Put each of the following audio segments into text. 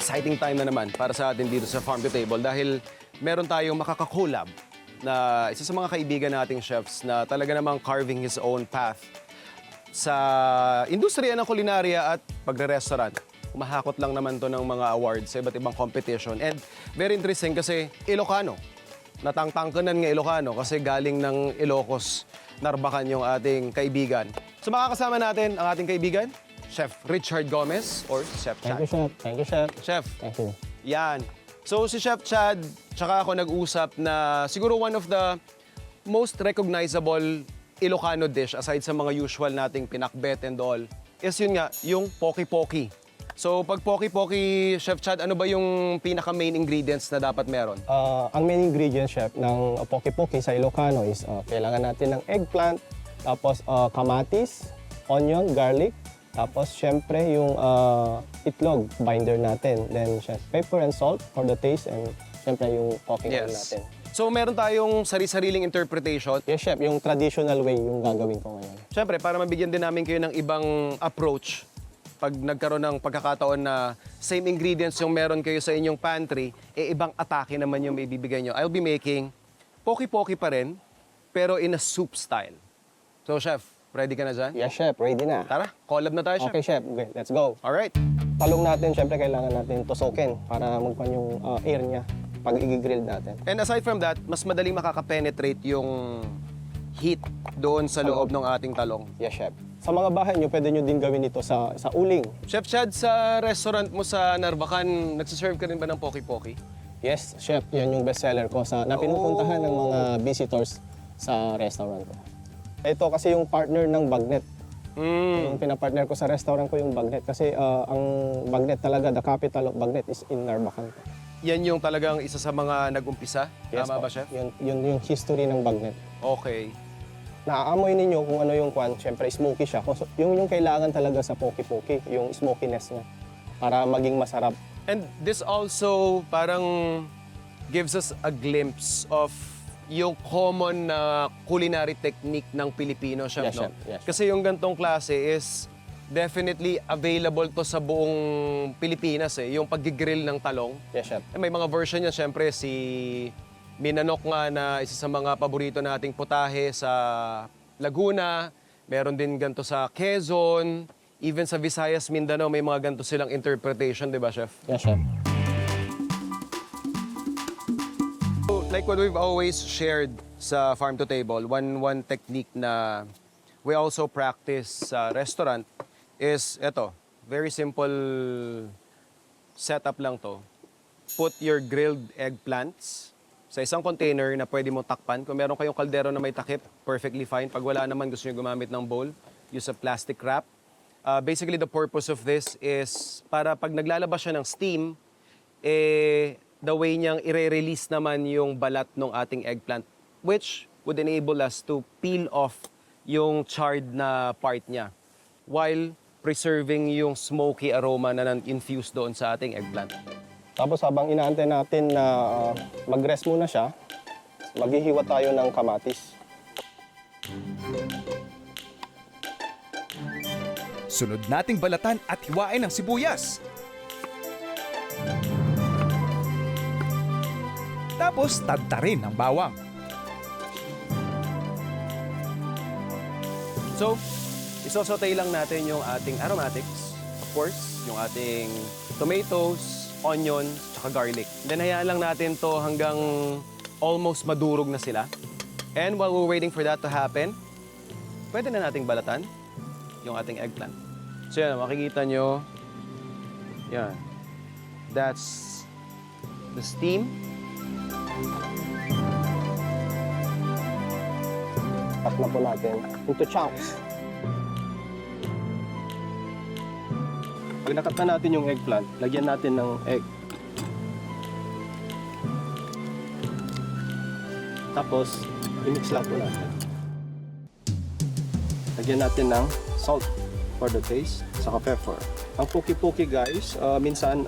exciting time na naman para sa atin dito sa Farm to Table dahil meron tayong makakakolab na isa sa mga kaibigan nating chefs na talaga namang carving his own path sa industriya ng kulinarya at pagre-restaurant. Umahakot lang naman to ng mga awards sa iba't ibang competition. And very interesting kasi Ilocano. Natangtangkanan nga Ilocano kasi galing ng Ilocos, Narbacan yung ating kaibigan. So makakasama natin ang ating kaibigan, Chef Richard Gomez or Chef Chad. Thank you, Chef. Thank you, Chef. Chef, Thank you. yan. So si Chef Chad, tsaka ako nag-usap na siguro one of the most recognizable Ilocano dish aside sa mga usual nating pinakbet and all is yun nga, yung poki-poki. So pag poki-poki, Chef Chad, ano ba yung pinaka-main ingredients na dapat meron? Ang main ingredient, Chef, ng poki-poki sa Ilocano is kailangan natin ng eggplant, tapos kamatis, onion, garlic, tapos syempre yung itlog binder natin. Then Chef, pepper and salt for the taste and syempre yung poki oil natin. So meron tayong sari-sariling interpretation. Yes, Chef, yung traditional way yung gagawin ko ngayon. Siyempre, para mabigyan din namin kayo ng ibang approach pag nagkaroon ng pagkakataon na same ingredients yung meron kayo sa inyong pantry, ibang atake naman yung may bibigay nyo. I'll be making poki-poki pa rin, pero in a soup style. So, Chef, ready ka na dyan? Yes, Chef, ready na. Tara, collab na tayo, Chef. Okay, Chef, okay, let's go. Alright. Talong natin, syempre kailangan natin tusukin para magpan yung air niya pag i-grill natin. And aside from that, mas madaling makaka-penetrate yung heat doon sa loob ng ating talong. Yes, Chef. Sa mga bahay nyo, pwede nyo din gawin ito sa uling. Chef Chad, sa restaurant mo sa Narbacan, nagsiserve ka rin ba ng poki-poki? Yes, Chef. Yan yung bestseller ko na pinupuntahan ng mga visitors sa restaurant ko. Ito kasi yung partner ng Bagnet. Yung pinapartner ko sa restaurant ko yung Bagnet. Kasi ang Bagnet talaga, the capital of Bagnet is in Narbacan. Yan yung talagang isa sa mga nag-umpisa? Yes, Tama po. ba, Chef? Yun yung history ng Bagnet. Okay. Naaamoy ninyo kung ano yung kwan. Siyempre, smoky siya. Yung kailangan talaga sa poki-poki, yung smokiness niya. Para maging masarap. And this also parang gives us a glimpse of yung common na culinary technique ng Pilipino, Chef, Yes, no? Chef. Yes, Kasi yung gantong klase is definitely available to sa buong Pilipinas, yung pag-grill ng talong. Yes, Chef. May mga version niya, siyempre, si Minanok nga na isa sa mga paborito nating putahe sa Laguna. Meron din ganito sa Quezon. Even sa Visayas, Mindanao, may mga ganito silang interpretation, di ba, Chef? Yes, Chef. So, like what we've always shared sa Farm to Table, one technique na we also practice sa restaurant is ito, very simple setup lang to. Put your grilled eggplants sa isang container na pwede mong takpan. Kung meron kayong kaldero na may takip, perfectly fine. Pag wala naman, gusto nyo gumamit ng bowl, use a plastic wrap. Basically, the purpose of this is para pag naglalabas siya ng steam, the way niyang i-release naman yung balat ng ating eggplant, which would enable us to peel off yung charred na part niya while preserving yung smoky aroma na infused doon sa ating eggplant. Tapos habang inaantay natin na mag-rest muna siya, maghihiwa tayo ng kamatis. Sunod nating balatan at hiwain ang sibuyas. Tapos tadtarin ang bawang. So, isosotay lang natin yung ating aromatics. Of course, yung ating tomatoes, onion, tsaka garlic. Then hayaan lang natin to hanggang almost madurog na sila. And while we're waiting for that to happen, pwede na nating balatan yung ating eggplant. So yan, makikita nyo, yan. That's the steam. Cut na po natin into chunks. Pag nakat na natin yung eggplant, lagyan natin ng egg. Tapos, i-mix lang po natin. Lagyan natin ng salt for the taste, saka pepper. Ang poki-poki guys, minsan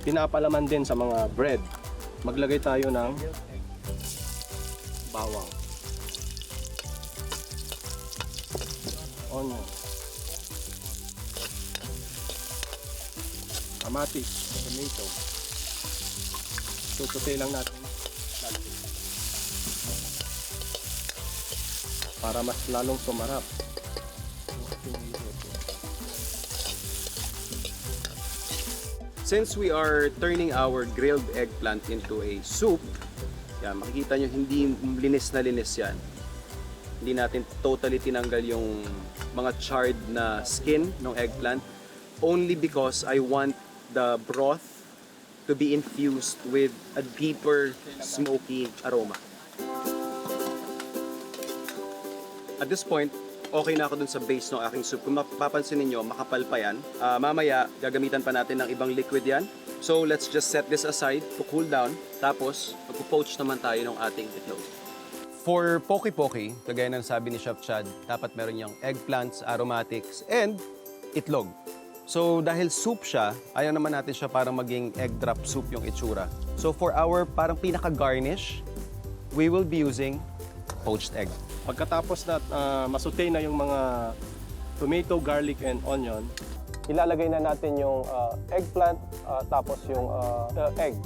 pinapalaman din sa mga bread. Maglagay tayo ng bawang, onion, kamatis, tomato. Tututin lang natin. Para mas lalong sumarap. Since we are turning our grilled eggplant into a soup, yan, makikita nyo hindi linis na linis yan. Hindi natin totally tinanggal yung mga charred na skin ng eggplant only because I want the broth to be infused with a deeper smoky aroma. At this point, okay na ako dun sa base ng aking soup. Kung mapapansin ninyo, makapal pa yan. Mamaya, gagamitan pa natin ng ibang liquid yan. So, let's just set this aside to cool down. Tapos, magpo-poach naman tayo ng ating itlog. For poke-poke, kagaya ng sabi ni Chef Chad, dapat meron niyang eggplants, aromatics, and itlog. So, dahil soup siya, ayaw naman natin siya parang maging egg drop soup yung itsura. So, for our parang pinaka-garnish, we will be using poached egg. Pagkatapos na masute na yung mga tomato, garlic, and onion, ilalagay na natin yung eggplant, tapos yung egg.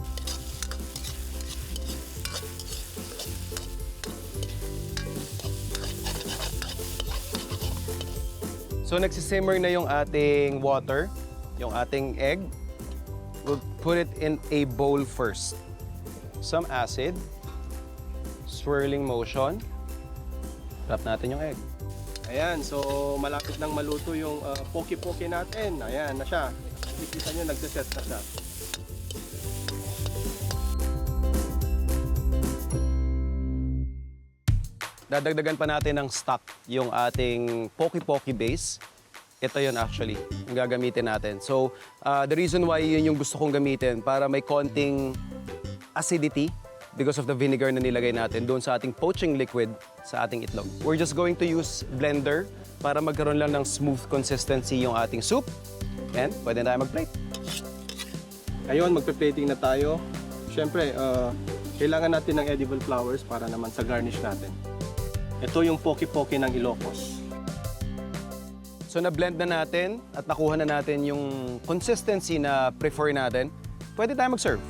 So nagsisimmer na yung ating water, yung ating egg. We'll put it in a bowl first. Some acid, swirling motion. Wrap natin yung egg. Ayan, so malapit nang maluto yung poke-poke natin. Ayan na siya. Kita nyo, nagsiset na siya. Dadagdagan pa natin ng stock yung ating poke-poke base. Ito yun actually, yung gagamitin natin. So, the reason why yun yung gusto kong gamitin para may konting acidity because of the vinegar na nilagay natin doon sa ating poaching liquid sa ating itlog. We're just going to use blender para magkaroon lang ng smooth consistency yung ating soup. And pwede na tayo mag-plate. Ngayon, magpe-plating na tayo. Siyempre, kailangan natin ng edible flowers para naman sa garnish natin. Ito yung poke-poke ng Ilocos. So na-blend na natin at nakuha na natin yung consistency na prefer natin. Pwede tayo mag-serve.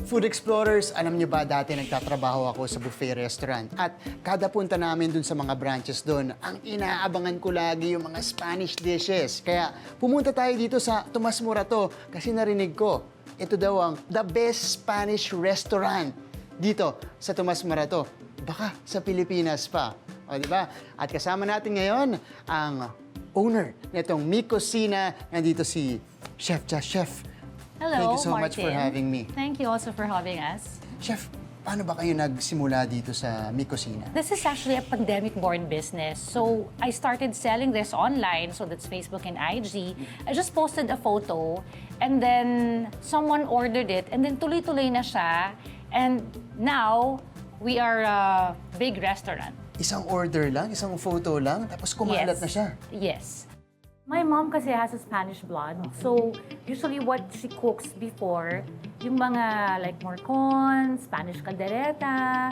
Food Explorers, alam niyo ba dati nagtatrabaho ako sa buffet restaurant at kada punta namin dun sa mga branches dun, ang inaabangan ko lagi yung mga Spanish dishes. Kaya pumunta tayo dito sa Tomas Morato kasi narinig ko, ito daw ang the best Spanish restaurant dito sa Tomas Morato. Baka sa Pilipinas pa. O, di ba? At kasama natin ngayon ang owner nitong Mi Cocina. Nandito si Chef Josh. Chef, Hello, thank you so Martin. much for having me. Thank you also for having us. Chef, paano ba kayo nagsimula dito sa Mi Cocina? This is actually a pandemic-born business. So I started selling this online, so that's Facebook and IG. I just posted a photo, and then someone ordered it, and then tuloy-tuloy na siya. And now, we are a big restaurant. Isang order lang, isang photo lang, tapos kumalat na siya. Yes. My mom kasi has a Spanish blood. So, usually what she cooks before, yung mga like morcon, Spanish caldereta,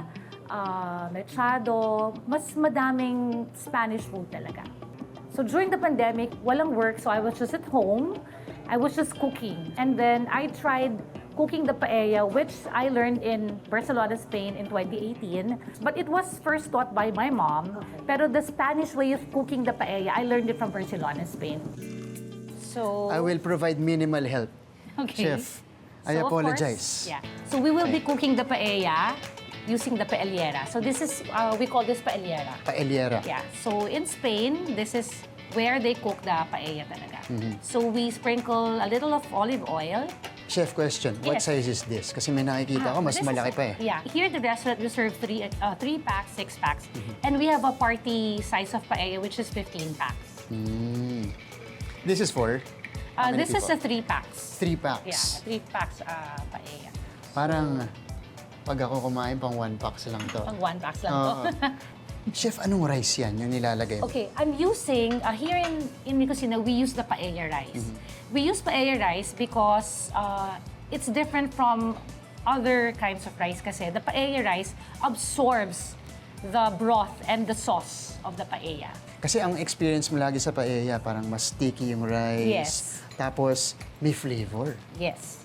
mechado, mas madaming Spanish food talaga. So, during the pandemic, walang work, so I was just at home. I was just cooking. And then I tried cooking the paella, which I learned in Barcelona, Spain in 2018. But it was first taught by my mom. Pero the Spanish way of cooking the paella, I learned it from Barcelona, Spain. So, I will provide minimal help. okay. Chef, I So, of apologize. course, yeah. So we will be cooking the paella using the paellera. So this is, we call this paellera. Paellera. Yeah. So in Spain, this is where they cook the paella talaga. So we sprinkle a little of olive oil. Chef, question, what Yes. size is this? Kasi may nakikita ko, mas This is- malaki pa eh. Yeah. Here at the restaurant, we serve three packs, 6 packs. And we have a party size of paella, which is 15 packs. This is for? How many This is people? a 3 packs. 3 packs. Yeah, 3 packs paella. Parang, pag ako kumain, pang 1 packs lang to. Pang 1 packs lang Oo. to. Chef, anong rice yan, yung nilalagay mo? Okay, I'm using, here in Mi Cocina, we use the paella rice. We use paella rice because it's different from other kinds of rice kasi the paella rice absorbs the broth and the sauce of the paella. Kasi ang experience mo lagi sa paella, parang mas sticky yung rice. Yes. Tapos, may flavor. Yes.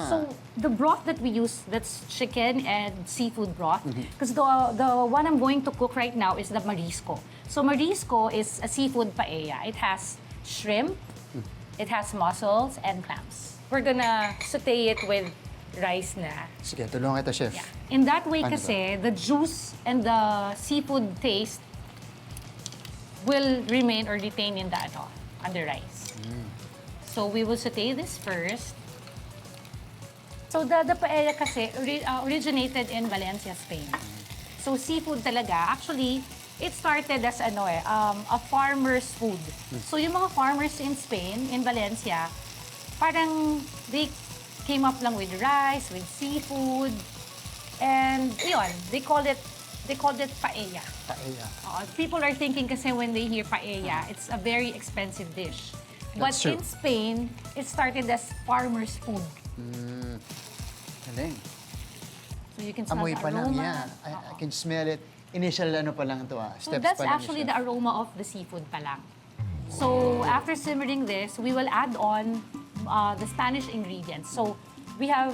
So the broth that we use, that's chicken and seafood broth. Because the one I'm going to cook right now is the marisco. So marisco is a seafood paella. It has shrimp, it has mussels, and clams. We're gonna saute it with rice na. Sige, tulungan kita, chef. Yeah. In that way Paano kasi, the juice and the seafood taste will remain or retain in the rice. So we will saute this first. So the paella kasi originated in Valencia, Spain. So seafood talaga. Actually, it started as a farmer's food. So yung mga farmers in Spain, in Valencia, parang they came up lang with rice, with seafood, and yun, they called it paella. Paella. People are thinking kasi when they hear paella, it's a very expensive dish. But That's true. in Spain, it started as farmer's food. Galing. So you can smell Amoy the pa lang, aroma. yeah. I can smell it. Initial pa lang to, So steps that's pa lang actually siya. the aroma of the seafood pa lang. So after simmering this, we will add on the Spanish ingredients. So we have,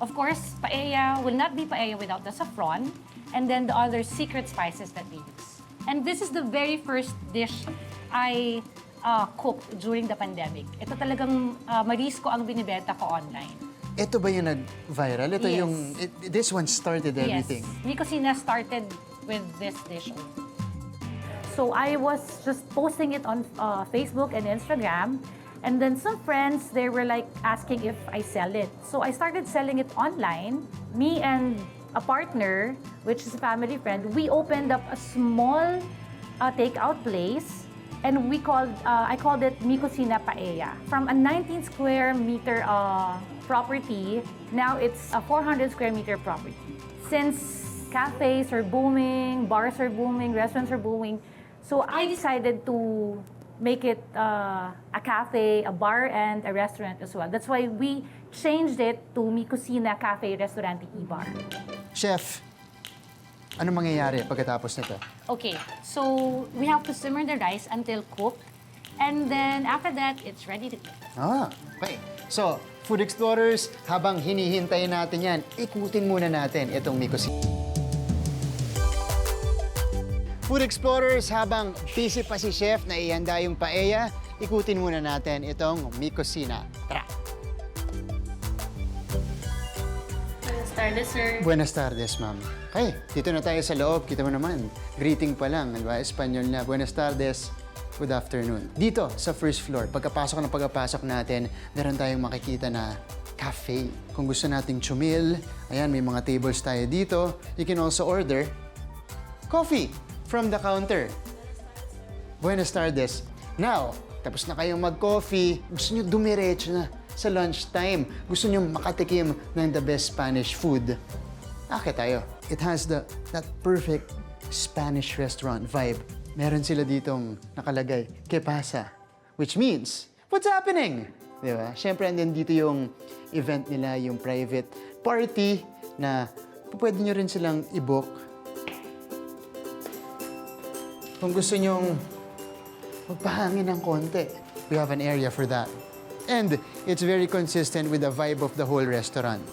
of course, paella will not be paella without the saffron, and then the other secret spices that we use. And this is the very first dish I cooked during the pandemic. Ito talagang marisco ang binibenta ko online. Ito ba yung nag-viral? Ito Yes. this one started everything. Yes. Mi Cocina started with this dish. So I was just posting it on Facebook and Instagram, and then some friends, they were like asking if I sell it. So I started selling it online. Me and a partner, which is a family friend, we opened up a small takeout place, and I called it Mi Cocina Paella. From a 19 square meter property, now it's a 400 square meter property. Since cafes are booming, bars are booming, restaurants are booming, so I decided to make it a cafe, a bar, and a restaurant as well. That's why we changed it to Mi Cocina Cafe, Restaurant, Bar. Chef, ano mangyayari pagkatapos nito? Okay, so we have to simmer the rice until cooked, and then after that, it's ready to cook. Okay. So, Food Explorers, habang hinihintay natin yan, ikutin muna natin itong Mi Cocina. Food Explorers, habang busy pa si Chef na ihanda yung paella, ikutin muna natin itong Mi Cocina. Tara! Buenas tardes, sir. Buenas tardes, ma'am. Okay, dito na tayo sa loob. Kita mo naman, greeting pa lang, di ba? Espanyol na. Buenas tardes, good afternoon. Dito, sa first floor, pagkapasok natin, meron tayong makikita na cafe. Kung gusto nating chumil, ayan, may mga tables tayo dito. You can also order coffee from the counter. Buenas tardes. Now, tapos na kayong mag-coffee, gusto nyo dumiretso na sa lunchtime. Gusto nyo makatikim ng the best Spanish food. Akit tayo. It has that perfect Spanish restaurant vibe. Meron sila ditong nakalagay, ¿Qué pasa? Which means, what's happening? Di ba? Siyempre, andyan dito yung event nila, yung private party na pwede nyo rin silang i-book. Kung gusto nyong magpahangin ng konti, we have an area for that. And it's very consistent with the vibe of the whole restaurant.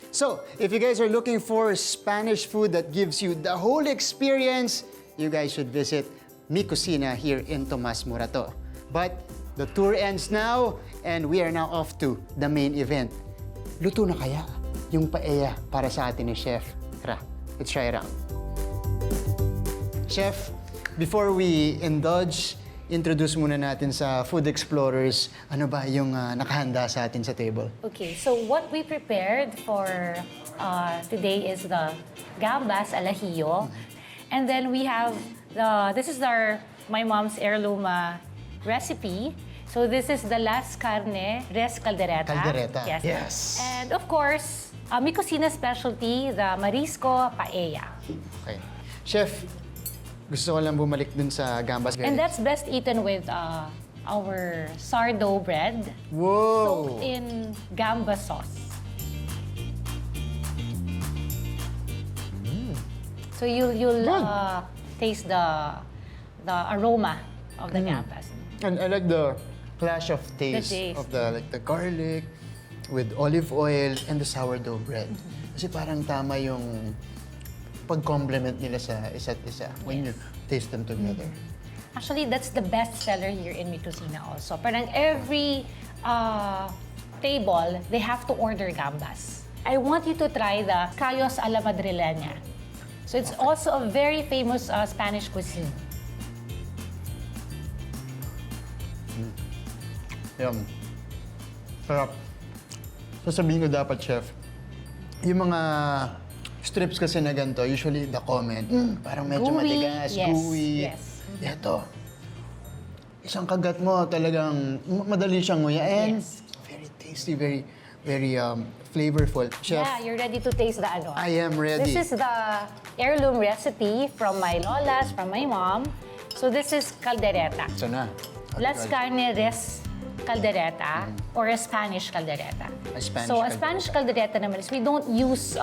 So, if you guys are looking for Spanish food that gives you the whole experience, you guys should visit Mi Cocina here in Tomas Morato. But the tour ends now, and we are now off to the main event. Luto na kaya yung paella para sa atin ni Chef? Tara, let's try it out. Chef, before we indulge, introduce muna natin sa Food Explorers, ano ba yung nakahanda sa atin sa table? Okay, so what we prepared for today is the gambas al ajillo. And then we have this is my mom's heirloom recipe. So this is the las carne res caldereta. Caldereta, Yes. yes. And of course, Mi Cocina specialty, the marisco paella. Okay. Chef, gusto ko lang bumalik dun sa gambas. And that's best eaten with our sourdough bread Whoa! soaked in gamba sauce. So you'll taste the aroma of the gambas. And I like the clash of taste, taste. of the garlic with olive oil and the sourdough bread. Kasi parang tama yung pag-complement nila sa isa't isa when you taste them together. Actually, that's the best seller here in Mi Cocina also. Parang every table, they have to order gambas. I want you to try the callos a la madrileña. So it's also a very famous Spanish cuisine. Yum. Sarap. Sasabihin ko dapat, chef, yung mga strips kasi na ganito, usually the comment, parang medyo Gooey, matigas, yes, gooey. yes. Ito, isang kagat mo talagang madali siyang nguyain. Yes. Very tasty, very flavorful. Chef, Yeah, you're ready to taste the ano. I am ready. This is the heirloom recipe from my lolas, from my mom. So this is caldereta. Ito na. Las carne res caldereta or a Spanish caldereta. A Spanish so a caldereta. Spanish caldereta naman is we don't use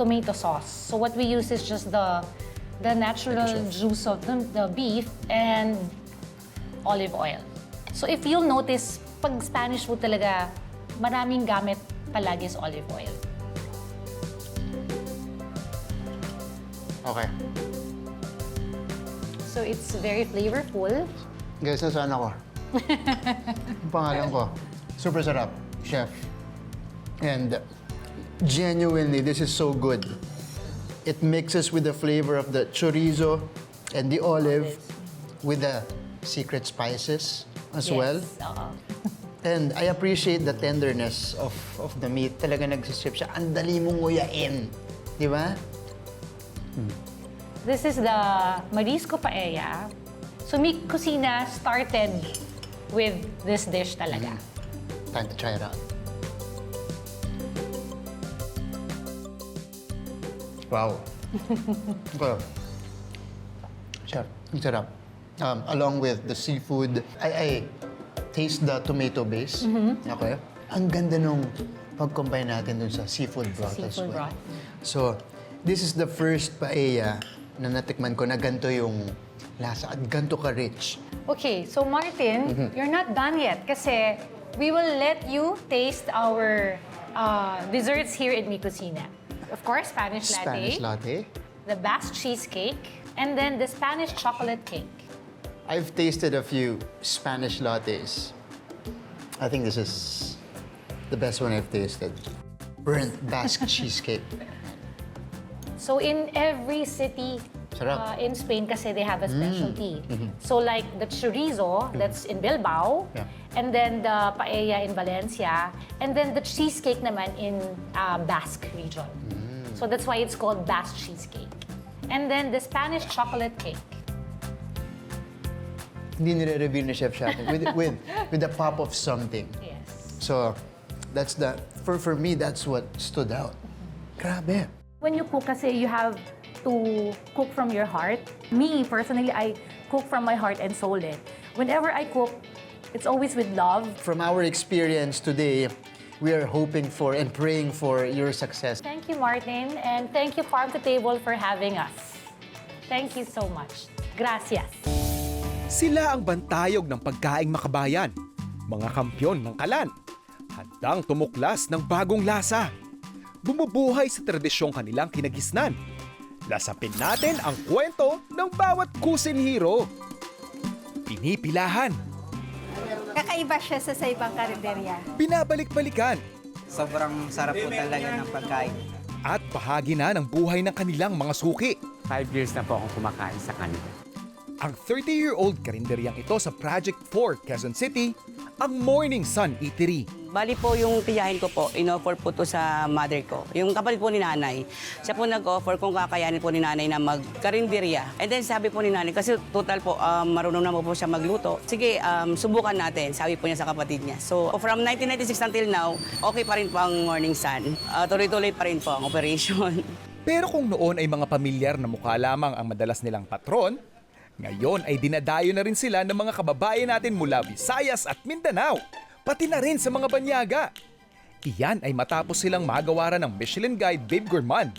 tomato sauce. So what we use is just the natural juice of the beef and olive oil. So if you'll notice, pag Spanish food talaga, maraming gamit palagi is olive oil. Okay. So it's very flavorful. Guys, nasaan ako? Ang pangalan ko. Super sarap, chef. And genuinely, this is so good. It mixes with the flavor of the chorizo and the olive with the secret spices as well. Oo. And I appreciate the tenderness of the meat. Talaga nagsisip siya. Ang dali mong nguyain. Di ba? This is the Marisco Paella. So Mi Cocina started with this dish talaga. Time to try it out. Wow. Okay. Chef, ang sarap. Along with the seafood, I taste the tomato base. Okay. Ang ganda nung pag-combine natin dun sa seafood broth as Seafood well. broth. So, this is the first paella na natikman ko na ganito yung lasa at ganito ka-rich. Okay, so Martin, you're not done yet kasi we will let you taste our desserts here in Mi Cocina. Of course, Spanish latte, Spanish latte. the Basque cheesecake, and then the Spanish chocolate cake. I've tasted a few Spanish lattes. I think this is the best one I've tasted. Burnt Basque cheesecake. So in every city Sarap. in Spain kasi they have a specialty. So like the chorizo that's in Bilbao, Yeah. and then the paella in Valencia, and then the cheesecake naman in Basque region. So that's why it's called Basque cheesecake. And then the Spanish chocolate cake. Hindi nire-reveal ni Chef Sharon with the pop of something. Yes. So that's for me that's what stood out. Grabe. When you cook kasi you have to cook from your heart. Me, personally, I cook from my heart and soul it. Whenever I cook, it's always with love. From our experience today, we are hoping for and praying for your success. Thank you, Martin, and thank you, Farm to Table, for having us. Thank you so much. Gracias. Sila ang bantayog ng pagkaing makabayan, mga kampyon ng kalan, handang tumuklas ng bagong lasa. Bumubuhay sa tradisyong kanilang kinagisnan. Lasapin natin ang kwento ng bawat kusin hero. Pinipilahan, Kakaiba siya sa ibang karinderya. binabalik-balikan, Sobrang sarap po talaga ng pagkain. at bahagi na ng buhay ng kanilang mga suki. 5 years na po akong kumakain sa kanila. Ang 30-year-old karinderyang ito sa Project 4, Quezon City, ang Morning Sun Eatery. Bali po yung tiyahin ko po, in-offer po to sa mother ko. Yung kapatid po ni nanay, siya po nag-offer kung kakayanin po ni nanay na magkarinderya. And then sabi po ni nanay, kasi total po, marunong na po siya magluto. Sige, subukan natin, sabi po niya sa kapatid niya. So from 1996 until now, okay pa rin po ang Morning Sun. Tuloy-tuloy pa rin po ang operation. Pero kung noon ay mga pamilyar na mukha lamang ang madalas nilang patron, ngayon ay dinadayo na rin sila ng mga kababayan natin mula Visayas at Mindanao, pati na rin sa mga banyaga. Iyan ay matapos silang magawaran ng Michelin Guide Babe Gourmand.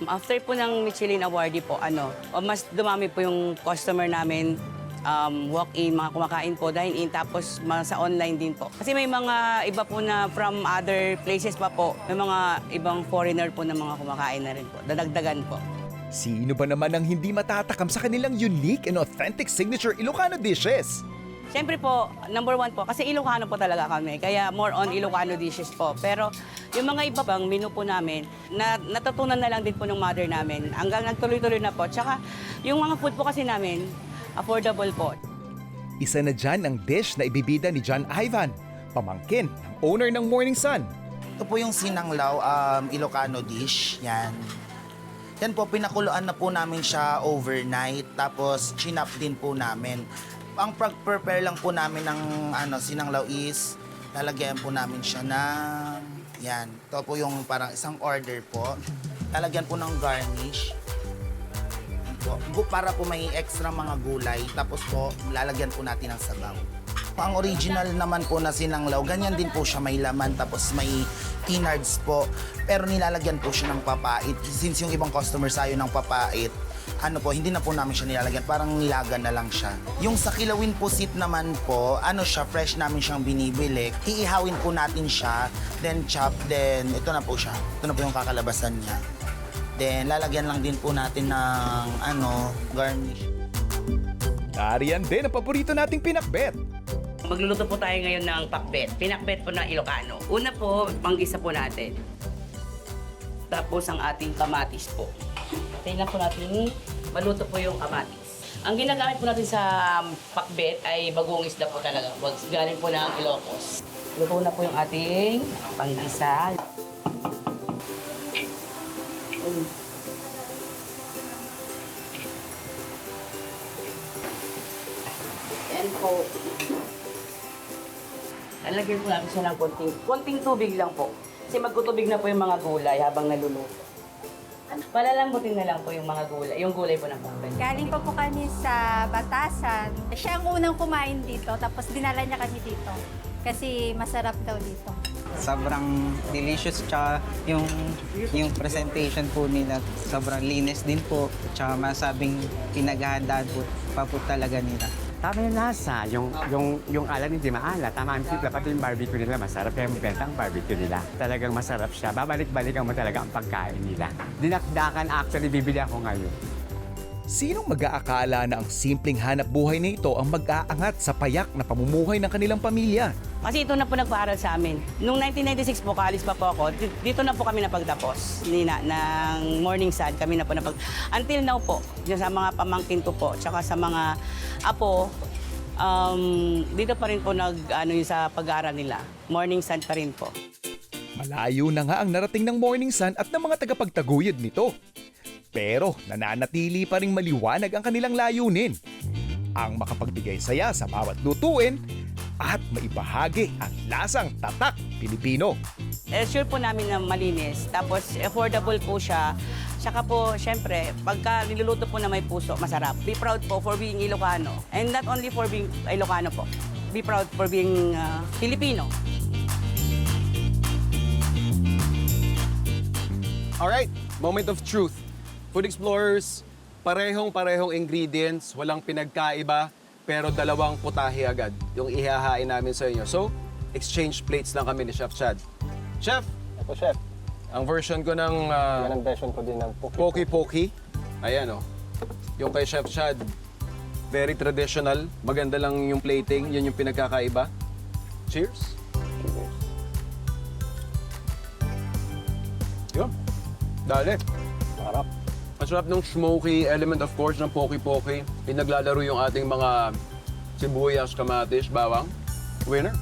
After po ng Michelin awardee po, mas dumami po yung customer namin, walk-in, mga kumakain po, dine-in, tapos sa online din po. Kasi may mga iba po na from other places pa po, may mga ibang foreigner po na mga kumakain na rin po, dadagdagan po. Sino ba naman ang hindi matatakam sa kanilang unique and authentic signature Ilocano dishes? Siyempre po, number 1 po, kasi Ilocano po talaga kami, kaya more on Ilocano dishes po. Pero yung mga iba pang menu po namin, natutunan na lang din po ng mother namin, hanggang nagtuloy-tuloy na po. Tsaka yung mga food po kasi namin, affordable po. Isa na dyan ang dish na ibibida ni John Ivan, pamangkin ng owner ng Morning Sun. Ito po yung sinanglaw, Ilocano dish. Yan. Yan po, pinakuluan na po namin siya overnight. Tapos, chinap din po namin. Ang prepare lang po namin ng sinanglaw is, lalagyan po namin siya ng, yan. Ito po yung parang isang order po. Lalagyan po ng garnish. Yan po. Para po may extra mga gulay. Tapos po, lalagyan po natin ng sabaw. Ang original naman po na sinanglaw, ganyan din po siya, may laman tapos may innards po. Pero nilalagyan po siya ng papait. Since yung ibang customers ayaw ng papait, hindi na po namin siya nilalagyan. Parang nilaga na lang siya. Yung sa kilawin pusit naman po, siya, fresh namin siyang binibili. Iihawin po natin siya, then chop, then ito na po siya. Ito na po yung kakalabasan niya. Then lalagyan lang din po natin ng garnish. Nariyan din ang paborito nating pinakbet. Magluluto po tayo ngayon ng pakbet. Pinakbet po ng Ilocano. Una po, panggisa po natin. Tapos ang ating kamatis po. Tingnan po natin, maluto po yung kamatis. Ang ginagamit po natin sa pakbet ay bagong isda po talaga. Galing po ng Ilocos. Luto na po yung ating panggisa. Yan po. Lalagyan po natin siya ng konting tubig lang po. Kasi magtutubig na po yung mga gulay habang naluluto. Palalambutin na lang po yung mga gulay, yung gulay po ng pakbet. Galing pa po kami sa Batasan. Siya ang unang kumain dito, tapos dinala niya kami dito. Kasi masarap daw dito. Sobrang delicious, tsaka yung presentation po nila, sobrang linis din po. Tsaka masabing pinaghahandaan po pa po talaga nila. Tama yung lasa, yung alam hindi maalat. Tama ang timpla, pati yung barbecue nila masarap. Kaya mabenta ang barbecue nila. Talagang masarap siya. Babalik-balikan mo talaga ang pagkain nila. Dinakdakan actually, bibili ako ngayon. Sinong mag-aakala na ang simpleng hanap buhay na ito ang mag-aangat sa payak na pamumuhay ng kanilang pamilya? Kasi ito na po nagpaaral sa amin. Noong 1996 po, kaalis pa po ako, dito na po kami napagtapos. Ng Morning Sun, kami na po until now po, sa mga pamangkin ko po, tsaka sa mga apo, dito pa rin po yung sa pag-aaral nila. Morning Sun pa rin po. Malayo na nga ang narating ng Morning Sun at ng mga tagapagtaguyod nito. Pero nananatili pa ring maliwanag ang kanilang layunin. Ang makapagbigay saya sa bawat lutuin at maibahagi ang lasang tatak Pilipino. Sure po namin na malinis, tapos affordable po siya. Tsaka po, syempre, pagka niluluto po na may puso, masarap. Be proud po for being Ilocano. And not only for being Ilocano po. Be proud for being Filipino. Alright, moment of truth. Food Explorers, parehong ingredients, walang pinagkaiba, pero dalawang putahe agad yung ihahain namin sa inyo. So, exchange plates lang kami ni Chef Chad. Chef, Ito, chef. ang version ko ng Yan ang version ko din ng Poki-Poki. Ayan, oh. Yung kay Chef Chad, very traditional. Maganda lang yung plating, yun yung pinagkakaiba. Cheers. Yun. Dali. Sarap. Masarap ng smoky element, of course, ng Poki-Poki. Pinaglalaro yung ating mga sibuyas, kamatis, bawang. Winner.